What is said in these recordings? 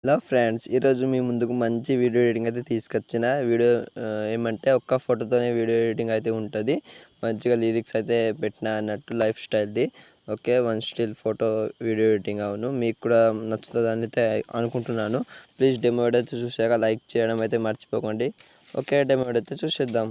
Hello friends, ఈరోజు మీ ముందుకు మంచి వీడియో ఎడిటింగ్ అయితే తీసుకొచ్చిన వీడియో ఏమంటే ఒక్క ఫోటోతోనే వీడియో ఎడిటింగ్ అయితే ఉంటుంది. మంచిగా లిరిక్స్ అయితే పెట్టిన అన్నట్టు లైఫ్ స్టైల్ది. Okay, one still photo video editing. అవును, మీకు కూడా నచ్చుతుందని అయితే అనుకుంటున్నాను. ప్లీజ్ డెమో వీడియో అయితే చూసాక లైక్ చేయడం అయితే మర్చిపోకండి. ఓకే, డెమో వీడియో అయితే చూసేద్దాం.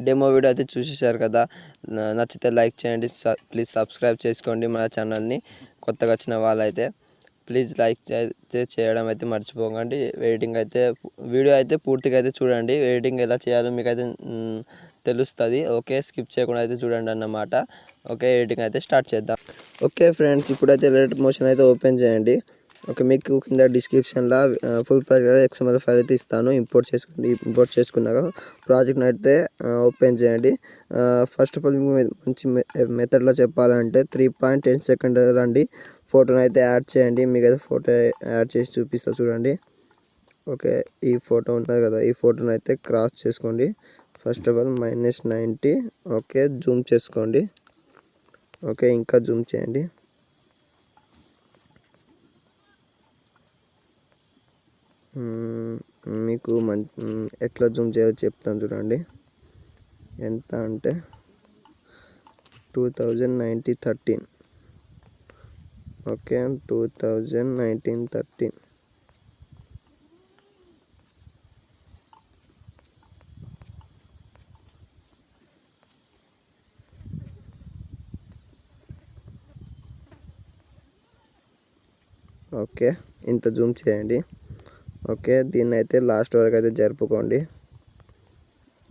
డెమో వీడియో అయితే చూసేసారు కదా. నచ్చితే లైక్ చేయండి, ప్లీజ్ సబ్స్క్రైబ్ చేసుకోండి మన ఛానల్ని. కొత్తగా వచ్చిన వాళ్ళైతే ప్లీజ్ లైక్ చేయడం అయితే మర్చిపోకండి. వీడియో అయితే పూర్తిగా అయితే చూడండి. ఎడిటింగ్ ఎలా చేయాలో మీకు అయితే తెలుస్తుంది. ఓకే, స్కిప్ చేయకుండా అయితే చూడండి అన్నమాట. ఓకే, ఎడిటింగ్ అయితే స్టార్ట్ చేద్దాం. ఓకే ఫ్రెండ్స్, ఇప్పుడైతే ఎలక్ట్రిక్ మోషన్ అయితే ఓపెన్ చేయండి. ఓకే, మీకు కింద డిస్క్రిప్షన్లో ఫుల్ XML ఫైల్ అయితే ఇస్తాను. ఇంపోర్ట్ చేసుకోండి. ఇంపోర్ట్ చేసుకున్నాక ప్రాజెక్ట్ని అయితే ఓపెన్ చేయండి. ఫస్ట్ ఆఫ్ ఆల్ మంచి మెథడ్లో చెప్పాలంటే 3.10 సెకండ్ రండి. ఫోటోని అయితే యాడ్ చేయండి. మీకు అయితే ఫోటో యాడ్ చేసి చూపిస్తా చూడండి. ఓకే, ఈ ఫోటో ఉంటుంది కదా, ఈ ఫోటోని అయితే క్రాస్ చేసుకోండి. First of all -90. Okay, Zoom చేసుకోండి. ఓకే, ఇంకా జూమ్ చేయండి. మీకు ఎట్లా జూమ్ చేయాలో చెప్తాను చూడండి. ఎంత అంటే 2019-13. ఓకే, 2019-13. ఓకే, ఇంత జూమ్ చేయండి. ఓకే, దీన్ని అయితే లాస్ట్ వరకు అయితే జరుపుకోండి.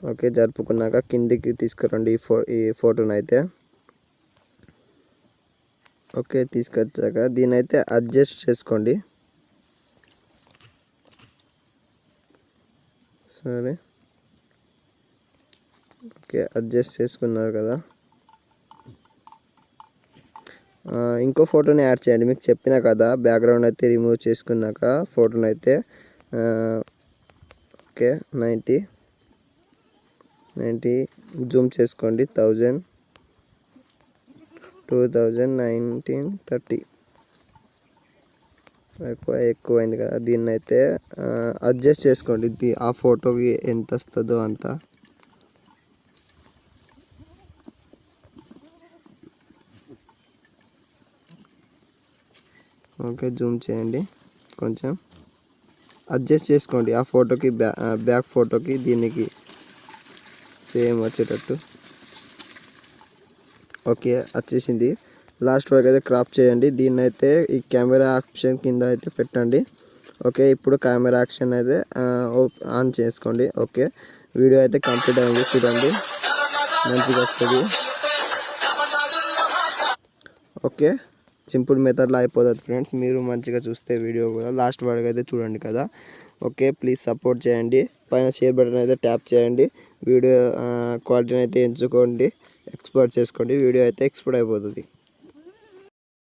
ఓకే, జరుపుకున్నాక కిందికి తీసుకురండి ఈ ఫోటోని అయితే. ఓకే, తీసుకొచ్చాక దీన్ని అయితే అడ్జస్ట్ చేసుకోండి. సరే, ఓకే, అడ్జస్ట్ చేసుకున్నారు కదా. ఇంకో ఫోటోని యాడ్ చేయండి. మీకు చెప్పినా కదా, బ్యాక్గ్రౌండ్ అయితే రిమూవ్ చేసుకున్నాక ఫోటోని అయితే ఓకే 90 జూమ్ చేసుకోండి. 2019-30 ఎక్కువైంది కదా. దీన్ని అయితే అడ్జస్ట్ చేసుకోండి. ఆ ఫోటోకి ఎంత వస్తుందో అంత. ఓకే, జూమ్ చేయండి, కొంచెం అడ్జస్ట్ చేసుకోండి. ఆ ఫోటోకి బ్యాక్ ఫోటోకి దీనికి సేమ్ వచ్చేటట్టు. ఓకే, వచ్చేసింది. లాస్ట్ వరకు అయితే క్రాప్ చేయండి. దీన్ని అయితే ఈ కెమెరా ఆప్షన్ కింద అయితే పెట్టండి. ఓకే, ఇప్పుడు కెమెరా యాక్షన్ అయితే ఆన్ చేసుకోండి. ఓకే, వీడియో అయితే కంప్లీట్ అయింది. చూడండి, మంచిగా వస్తుంది. ఓకే, సింపుల్ మెథడ్లో అయిపోతుంది ఫ్రెండ్స్. మీరు మంచిగా చూస్తే వీడియో కూడా లాస్ట్ వరకు అయితే చూడండి కదా. ఓకే, ప్లీజ్ సపోర్ట్ చేయండి. పైన షేర్ బటన్ అయితే ట్యాప్ చేయండి. వీడియో క్వాలిటీని అయితే ఎంచుకోండి, ఎక్స్పోర్ట్ చేసుకోండి. వీడియో అయితే ఎక్స్పోర్ట్ అయిపోతుంది.